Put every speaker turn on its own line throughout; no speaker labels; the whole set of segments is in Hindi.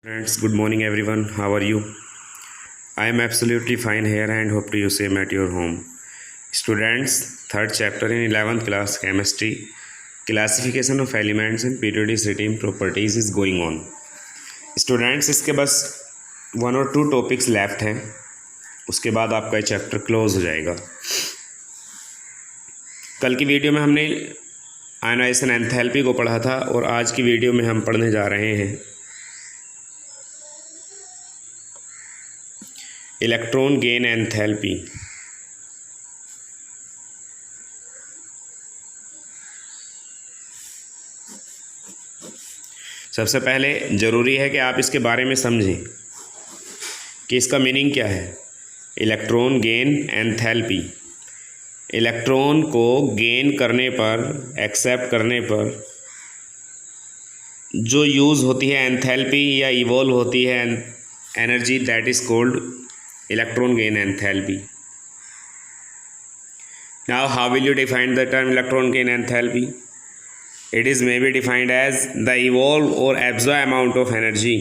Friends, good morning everyone. How are you? I am absolutely fine here and hope to you same at your home. Students, third chapter in 11th class chemistry, classification of elements and periodicity in properties is going on. Students, इसके बस 1 और 2 टॉपिक्स लेफ्ट हैं, उसके बाद आपका ये चैप्टर क्लोज हो जाएगा। कल की वीडियो में हमने आयनाइजेशन एंथैल्पी को पढ़ा था और आज की वीडियो में हम पढ़ने जा रहे हैं इलेक्ट्रॉन गेन एंथैल्पी। सबसे पहले ज़रूरी है कि आप इसके बारे में समझें कि इसका मीनिंग क्या है। इलेक्ट्रॉन गेन एंथैल्पी, इलेक्ट्रॉन को गेन करने पर, एक्सेप्ट करने पर जो यूज़ होती है एंथैल्पी या इवॉल्व होती है energy, that is called electron gain enthalpy. Now how will you define the term electron gain enthalpy? It is maybe defined as the evolve or absorb amount of energy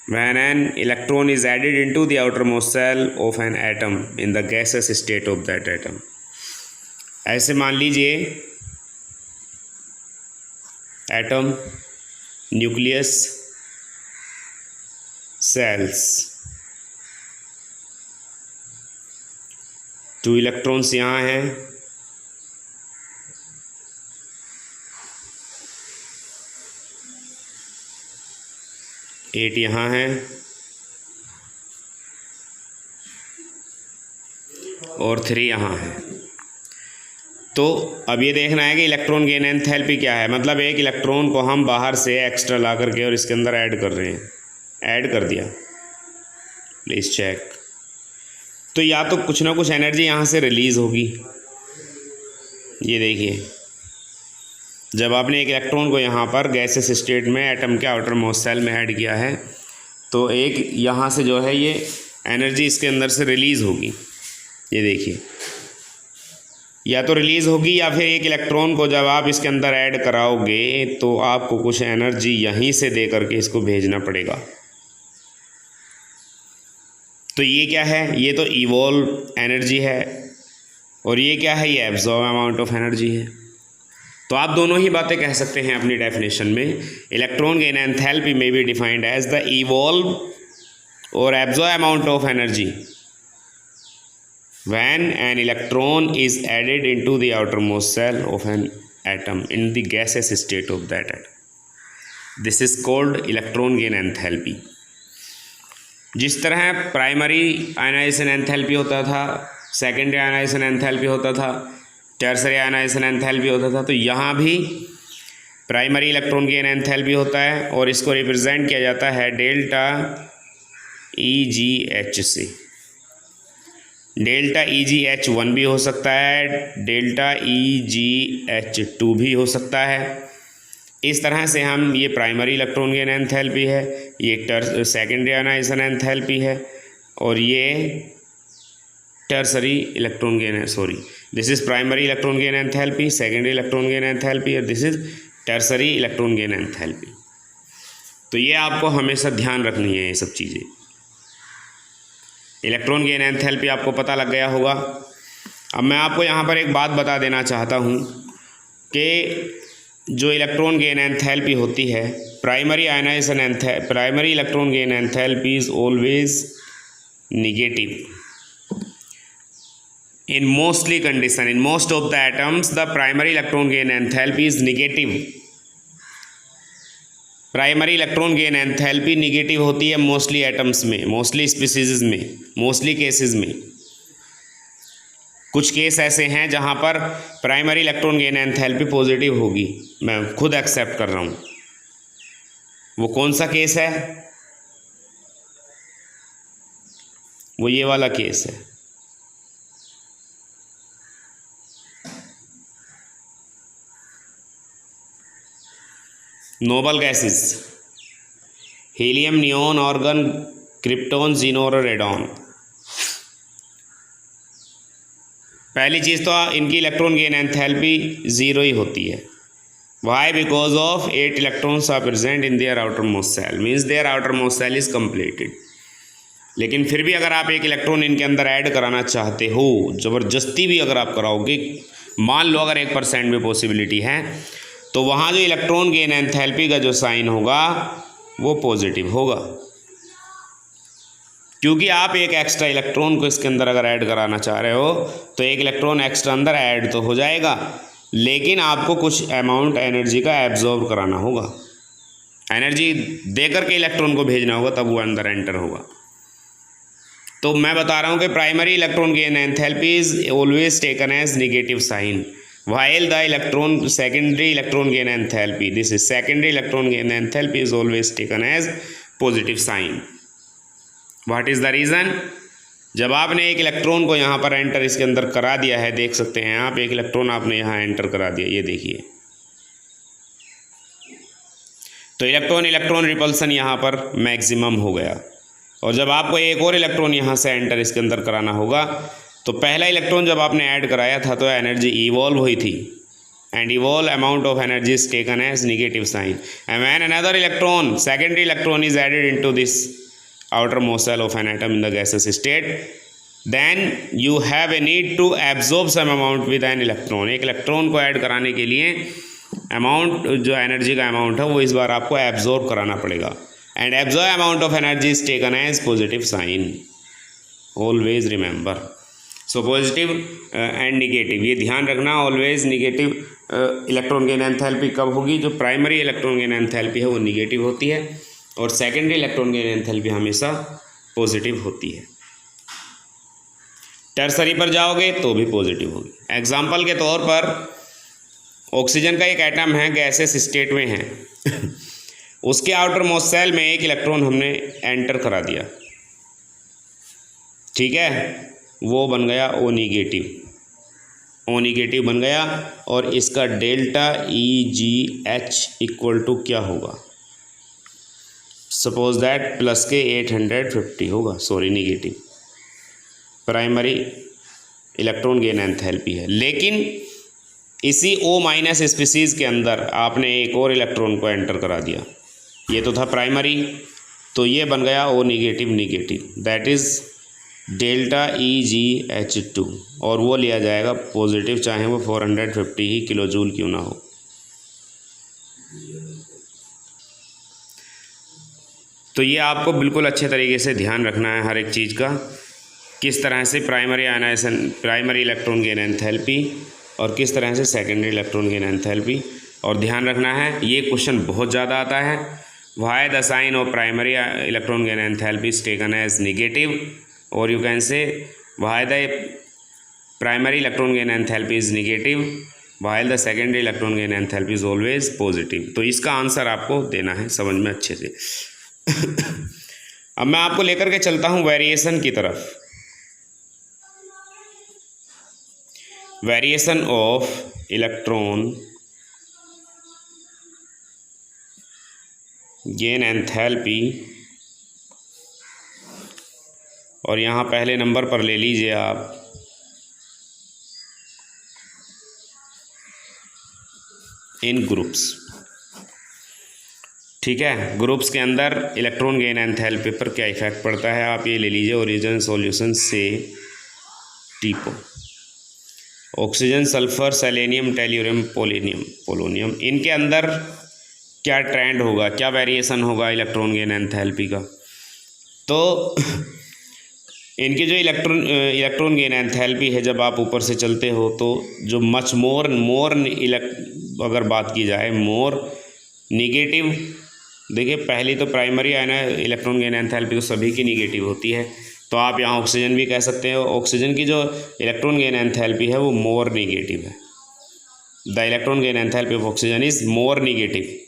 when an electron is added into the outermost shell of an atom in the gaseous state of that atom. ऐसे मान लीजिए एटम, न्यूक्लियस, सेल्स, 2 इलेक्ट्रॉन्स यहाँ हैं, एट यहाँ हैं और 3 यहाँ हैं। तो अब ये देखना है कि इलेक्ट्रॉन गेन एंथैल्पी क्या है। मतलब एक इलेक्ट्रॉन को हम बाहर से एक्स्ट्रा ला करके और इसके अंदर ऐड कर रहे हैं, ऐड कर दिया, प्लीज़ चेक। तो या तो कुछ ना कुछ एनर्जी यहाँ से रिलीज़ होगी। ये देखिए, जब आपने एक इलेक्ट्रॉन को यहाँ पर गैसेस स्टेट में एटम के आउटर मोस्ट सेल में ऐड किया है तो एक यहाँ से जो है ये एनर्जी इसके अंदर से रिलीज़ होगी। ये देखिए, या तो रिलीज़ होगी या फिर एक इलेक्ट्रॉन को जब आप इसके अंदर ऐड कराओगे तो आपको कुछ एनर्जी यहीं से दे करके इसको भेजना पड़ेगा। तो ये क्या है? ये तो इवॉल्व एनर्जी है और ये क्या है? ये एब्जॉर्ब अमाउंट ऑफ एनर्जी है। तो आप दोनों ही बातें कह सकते हैं अपनी डेफिनेशन में। इलेक्ट्रॉन गेन एंथैल्पी में be defined as the evolve और absorb amount of energy when an electron is added into the outermost shell of an atom in the gaseous state of that atom. This is called electron gain enthalpy. जिस तरह प्राइमरी आयनाइजेशन एंथैल्पी होता था, सेकेंडरी आयनाइजेशन एंथैल्पी होता था, टर्सरी आयनाइजेशन एंथैल्पी होता था, तो यहाँ भी प्राइमरी इलेक्ट्रॉन गेन एंथैल्पी होता है और इसको रिप्रेजेंट किया जाता है डेल्टा EGH से। डेल्टा EGH1 भी हो सकता है, डेल्टा EGH2 भी हो सकता है। इस तरह से हम, ये प्राइमरी इलेक्ट्रॉन गेन एंथैल्पी है, ये सेकेंडरी आयनाइजेशन एंथैल्पी है और ये टर्सरी इलेक्ट्रॉन गेन है। Sorry, this is primary electron gain enthalpy, secondary electron gain enthalpy और this is tertiary electron gain enthalpy. तो ये आपको हमेशा ध्यान रखनी है ये सब चीज़ें। इलेक्ट्रॉन गेन एंथैल्पी आपको पता लग गया होगा। अब मैं आपको यहाँ पर एक बात बता देना चाहता हूँ कि जो इलेक्ट्रॉन गेन एंथैल्पी होती है, primary electron gain enthalpy is always negative in mostly condition. In most of the atoms the primary electron gain enthalpy is negative. Primary electron gain enthalpy negative होती है मोस्टली एटम्स में, मोस्टली स्पीसीज में, मोस्टली केसेस में। कुछ केस ऐसे हैं जहां पर primary electron gain enthalpy positive होगी, मैं खुद एक्सेप्ट कर रहा हूं। वो कौन सा केस है? वो ये वाला केस है। Noble gases, helium, neon, argon, krypton, xenon और रेडॉन। पहली चीज़ तो इनकी इलेक्ट्रॉन गेन एंथैल्पी ज़ीरो ही होती है। Why? Because of 8 electrons are present in their outer most shell, means their outer most shell is completed. लेकिन फिर भी अगर आप एक इलेक्ट्रॉन इनके अंदर ऐड कराना चाहते हो, ज़बरदस्ती भी अगर आप कराओगे, मान लो अगर 1% भी पॉसिबिलिटी है, तो वहाँ जो इलेक्ट्रॉन गेन एंथैल्पी का जो साइन होगा वो पॉजिटिव होगा, क्योंकि आप एक एक्स्ट्रा इलेक्ट्रॉन को इसके अंदर अगर ऐड कराना चाह रहे हो तो एक इलेक्ट्रॉन एक्स्ट्रा अंदर ऐड तो हो जाएगा, लेकिन आपको कुछ अमाउंट एनर्जी का एब्जॉर्ब कराना होगा, एनर्जी दे करके इलेक्ट्रॉन को भेजना होगा, तब वो अंदर एंटर होगा। तो मैं बता रहा हूँ कि primary electron gain enthalpy is always taken as negative sign, while the secondary electron gain enthalpy, this is secondary electron gain enthalpy is always taken as positive sign. What is the reason? जब आपने एक इलेक्ट्रॉन को यहाँ पर एंटर इसके अंदर करा दिया है, देख सकते हैं आप, एक इलेक्ट्रॉन आपने यहाँ एंटर करा दिया, ये देखिए, तो इलेक्ट्रॉन रिपल्सन यहाँ पर मैक्सिमम हो गया। और जब आपको एक और इलेक्ट्रॉन यहाँ से एंटर इसके अंदर कराना होगा, तो पहला इलेक्ट्रॉन जब आपने ऐड कराया था तो एनर्जी इवॉल्व हुई थी, and evolve amount of energy is taken as negative sign, and when another electron, secondary electron is added into this outer most shell of an atom in the gases state, then you have a need to absorb some amount with an electron. एक इलेक्ट्रॉन को ऐड कराने के लिए अमाउंट, जो एनर्जी का अमाउंट है वो इस बार आपको एब्जॉर्ब कराना पड़ेगा, and absorb amount of energy is taken as positive sign, always remember. So positive and negative, ये ध्यान रखना, always negative electron gain enthalpy कब होगी? जो प्राइमरी इलेक्ट्रॉन गेन एंथैल्पी है वो निगेटिव होती है, और सेकेंडरी इलेक्ट्रॉन गेन एंथैल्पी हमेशा पॉजिटिव होती है। टर्सरी पर जाओगे तो भी पॉजिटिव होगी। एग्जाम्पल के तौर पर ऑक्सीजन का एक एटम है, गैसेस स्टेट में है उसके आउटर मोस्ट सेल में एक इलेक्ट्रॉन हमने एंटर करा दिया, ठीक है, वो बन गया ओ निगेटिव बन गया, और इसका डेल्टा EgH इक्वल टू क्या होगा? सपोज दैट प्लस के 850 होगा, sorry negative, primary electron gain enthalpy है। लेकिन इसी O- स्पीसीज़ के अंदर आपने एक और इलेक्ट्रॉन को एंटर करा दिया, ये तो था प्राइमरी, तो ये बन गया O negative, that is delta EgH2, और वो लिया जाएगा पॉजिटिव, चाहे वो 450 ही किलो जूल क्यों ना हो। तो ये आपको बिल्कुल अच्छे तरीके से ध्यान रखना है हर एक चीज़ का, किस तरह से प्राइमरी इलेक्ट्रॉन गेन एंथैल्पी और किस तरह से सेकेंडरी इलेक्ट्रॉन गेन एंथैल्पी, और ध्यान रखना है ये क्वेश्चन बहुत ज़्यादा आता है, why the sign of primary electron gain enthalpy is taken as negative, or you can say why the primary electron gain enthalpy is negative while the secondary electron gain enthalpy is always positive। तो इसका आंसर आपको देना है समझ में अच्छे से। अब मैं आपको लेकर के चलता हूँ वेरिएशन की तरफ। Variation of electron gain enthalpy, और यहाँ पहले नंबर पर ले लीजिए आप इन ग्रुप्स, ठीक है, ग्रुप्स के अंदर इलेक्ट्रॉन गेन एंथैल्पी पर क्या इफेक्ट पड़ता है, आप ये ले लीजिए ओरिजिन सॉल्यूशन से टीपो, oxygen, sulphur, selenium, tellurium, polonium, इनके अंदर क्या ट्रेंड होगा, क्या वेरिएशन होगा इलेक्ट्रॉन गेन एंथैल्पी का। तो इनकी जो इलेक्ट्रॉन गेन एंथैल्पी है, जब आप ऊपर से चलते हो तो जो मच मोर अगर बात की जाए मोर निगेटिव, देखिए पहली तो प्राइमरी है ना इलेक्ट्रॉन गेन एंथैल्पी तो सभी की निगेटिव होती है, तो आप यहाँ ऑक्सीजन भी कह सकते हो, ऑक्सीजन की जो इलेक्ट्रॉन गेन एंथैल्पी है वो मोर निगेटिव है, the electron gain enthalpy of oxygen is more negative,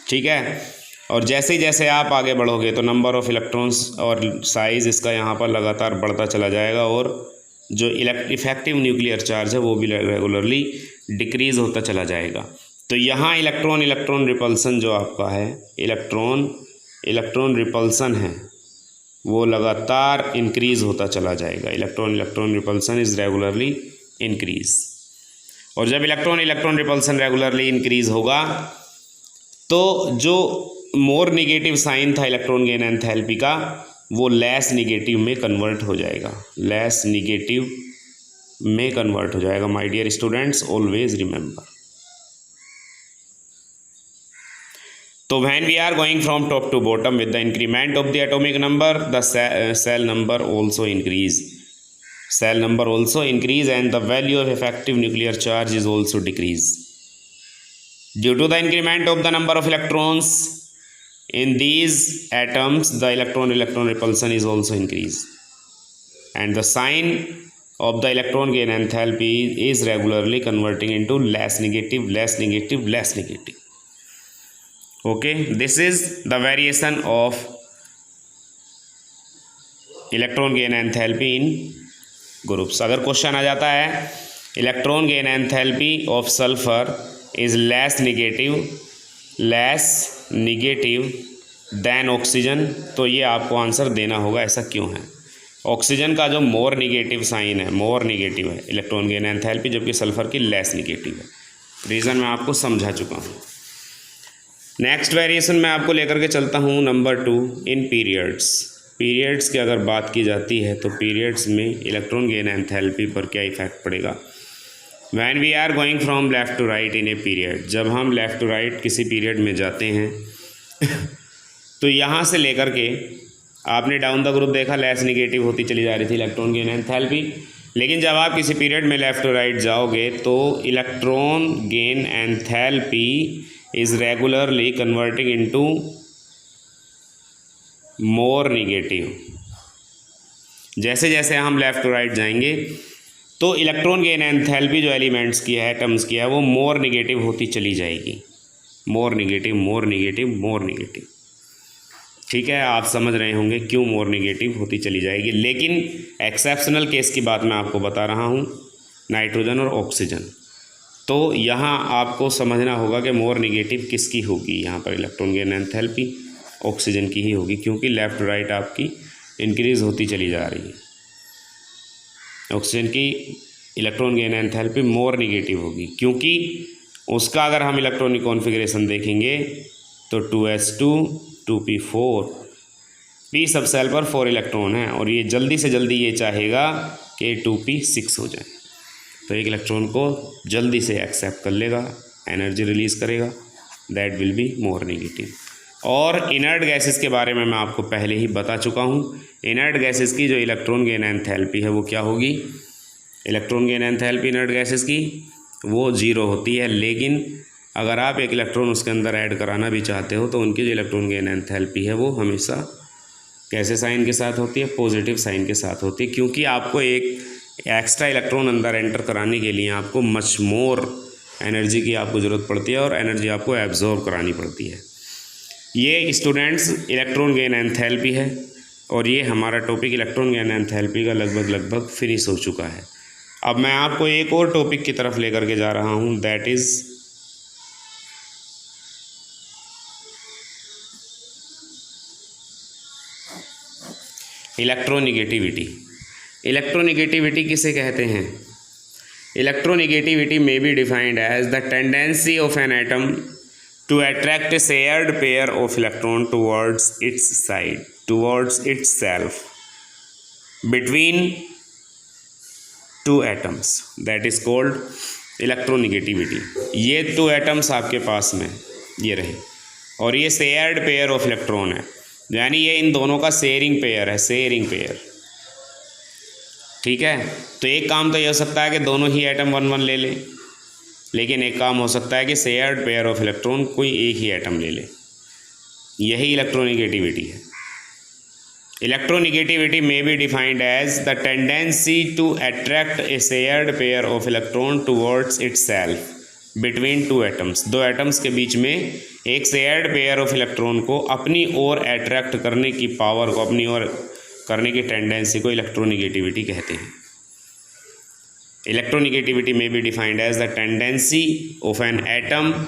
ठीक है। और जैसे ही जैसे आप आगे बढ़ोगे तो नंबर ऑफ़ इलेक्ट्रॉन्स और साइज़ इसका यहाँ पर लगातार बढ़ता चला जाएगा, और जो इफेक्टिव न्यूक्लियर चार्ज है वो भी रेगुलरली डिक्रीज़ होता चला जाएगा। तो यहाँ इलेक्ट्रॉन रिपल्सन जो आपका है, इलेक्ट्रॉन रिपल्सन है वो लगातार इंक्रीज़ होता चला जाएगा, electron repulsion is regularly increase. और जब electron electron repulsion regularly increase होगा तो जो मोर निगेटिव साइन था इलेक्ट्रॉन गेन एंथैल्पी का वो लेस निगेटिव में कन्वर्ट हो जाएगा, लेस निगेटिव में कन्वर्ट हो जाएगा। My dear students, always remember. तो when we are going from top to bottom with the increment of the atomic number the cell number also increase, cell number also increase and the value of effective nuclear charge is also decrease. Due to the increment of the number of electrons in these atoms, the electron repulsion is also increased. And the sign of the electron gain enthalpy is regularly converting into less negative, less negative, less negative. Okay, this is the variation of electron gain enthalpy in groups. अगर क्वेश्चन आ जाता है electron gain enthalpy of sulphur is less negative than oxygen, तो ये आपको आंसर देना होगा ऐसा क्यों है। ऑक्सीजन का जो मोर निगेटिव साइन है, मोर निगेटिव है इलेक्ट्रॉन गेन एंथैल्पी, जबकि सल्फर की लेस निगेटिव है। रीज़न मैं आपको समझा चुका हूँ। नेक्स्ट वेरिएशन मैं आपको लेकर के चलता हूँ नंबर 2 इन पीरियड्स। पीरियड्स की अगर बात की जाती है तो पीरियड्स में इलेक्ट्रॉन गेन एंथैल्पी पर क्या इफेक्ट पड़ेगा। When we are going from left to right in a period, जब हम लेफ़्ट टू राइट किसी पीरियड में जाते हैं तो यहाँ से लेकर के आपने डाउन द ग्रुप देखा लेस निगेटिव होती चली जा रही थी इलेक्ट्रॉन गेन एंथैल्पी, लेकिन जब आप किसी पीरियड में लेफ़्ट टू राइट जाओगे तो electron gain enthalpy is regularly converting into more negative. जैसे जैसे हम लेफ़्ट टू राइट जाएंगे तो इलेक्ट्रॉन गेन एंथैल्पी जो एलिमेंट्स की है, एटम्स की है, वो मोर निगेटिव होती चली जाएगी। मोर निगेटिव, मोर निगेटिव, मोर निगेटिव। ठीक है, आप समझ रहे होंगे क्यों मोर निगेटिव होती चली जाएगी। लेकिन एक्सेप्शनल केस की बात मैं आपको बता रहा हूँ, नाइट्रोजन और ऑक्सीजन। तो यहाँ आपको समझना होगा कि मोर निगेटिव किसकी होगी, यहाँ पर इलेक्ट्रॉन गेन एंथैल्पी ऑक्सीजन की ही होगी, क्योंकि लेफ़्ट टू राइट आपकी इंक्रीज़ होती चली जा रही है। ऑक्सीजन की इलेक्ट्रॉन गेन एंथैल्पी मोर निगेटिव होगी, क्योंकि उसका अगर हम इलेक्ट्रॉनिक कॉन्फ़िगरेशन देखेंगे तो 2s2 2p4, p सब सेल पर 4 इलेक्ट्रॉन है और ये जल्दी से जल्दी ये चाहेगा कि 2p6 हो जाए, तो एक इलेक्ट्रॉन को जल्दी से एक्सेप्ट कर लेगा, एनर्जी रिलीज़ करेगा, that will be more negative. और इनर्ट गैसेस के बारे में मैं आपको पहले ही बता चुका हूँ। इनर्ट गैसेस की जो इलेक्ट्रॉन गेन एंथैल्पी है वो क्या होगी, electron gain enthalpy inert gases की वो 0 होती है। लेकिन अगर आप एक इलेक्ट्रॉन उसके अंदर ऐड कराना भी चाहते हो तो उनकी जो इलेक्ट्रॉन गेन एंथैल्पी है वो हमेशा कैसे साइन के साथ होती है, पॉजिटिव साइन के साथ होती है, क्योंकि आपको एक एक्स्ट्रा इलेक्ट्रॉन अंदर एंटर कराने के लिए आपको मच मोर एनर्जी की आपको ज़रूरत पड़ती है और एनर्जी आपको एब्जॉर्ब करानी पड़ती है। ये स्टूडेंट्स इलेक्ट्रॉन गेन एंथैल्पी है और ये हमारा टॉपिक इलेक्ट्रॉन गेन एंथैल्पी का लगभग फिनिश हो चुका है। अब मैं आपको एक और टॉपिक की तरफ लेकर के जा रहा हूँ, दैट इज़ इलेक्ट्रोनिगेटिविटी। इलेक्ट्रोनिगेटिविटी किसे कहते हैं? Electronegativity may be defined as the tendency of an atom to attract a shared pair of electron towards itself between two atoms, that is called electronegativity। ये 2 एटम्स आपके पास में ये रहे और ये शेयर्ड पेयर ऑफ इलेक्ट्रॉन है, यानी ये इन दोनों का शेयरिंग पेयर है, शेयरिंग पेयर। ठीक है, तो एक काम तो ये हो सकता है कि दोनों ही एटम 1-1 ले लें, लेकिन एक काम हो सकता है कि शेयर्ड पेयर ऑफ इलेक्ट्रॉन कोई एक ही एटम ले ले। यही इलेक्ट्रोनिगेटिविटी है। Electronegativity may be defined as the tendency to attract a shared pair of electron towards itself between 2 atoms. 2 atoms के बीच में एक शेयर्ड पेयर ऑफ इलेक्ट्रॉन को अपनी ओर अट्रैक्ट करने की पावर को, अपनी ओर करने की टेंडेंसी को इलेक्ट्रोनिगेटिविटी कहते हैं। Electronegativity may be defined as the tendency of an atom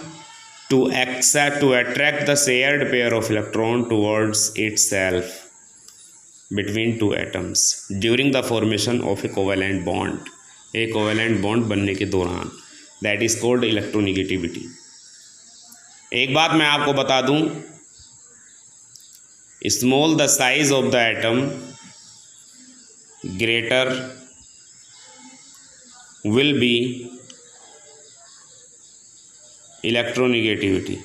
to attract the shared pair of electron towards itself between 2 atoms during the formation of a covalent bond। एक कोवेलेंट बॉन्ड बनने के दौरान दैट इज़ कॉल्ड इलेक्ट्रोनिगेटिविटी। एक बात मैं आपको बता दूं, small the size of the atom greater will be electronegativity.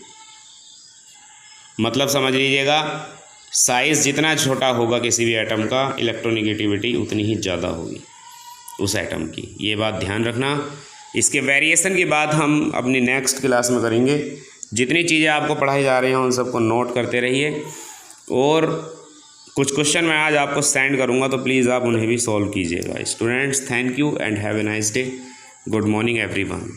मतलब समझ लीजिएगा, साइज़ जितना छोटा होगा किसी भी एटम का, इलेक्ट्रोनिगेटिविटी उतनी ही ज़्यादा होगी उस एटम की। ये बात ध्यान रखना। इसके वेरिएशन की बात हम अपनी नेक्स्ट क्लास में करेंगे। जितनी चीज़ें आपको पढ़ाई जा रही हैं उन सबको नोट करते रहिए, और कुछ क्वेश्चन मैं आज आपको सेंड करूँगा, तो प्लीज़ आप उन्हें भी सॉल्व कीजिएगा। Students, thank you and have a nice day. Good morning everyone.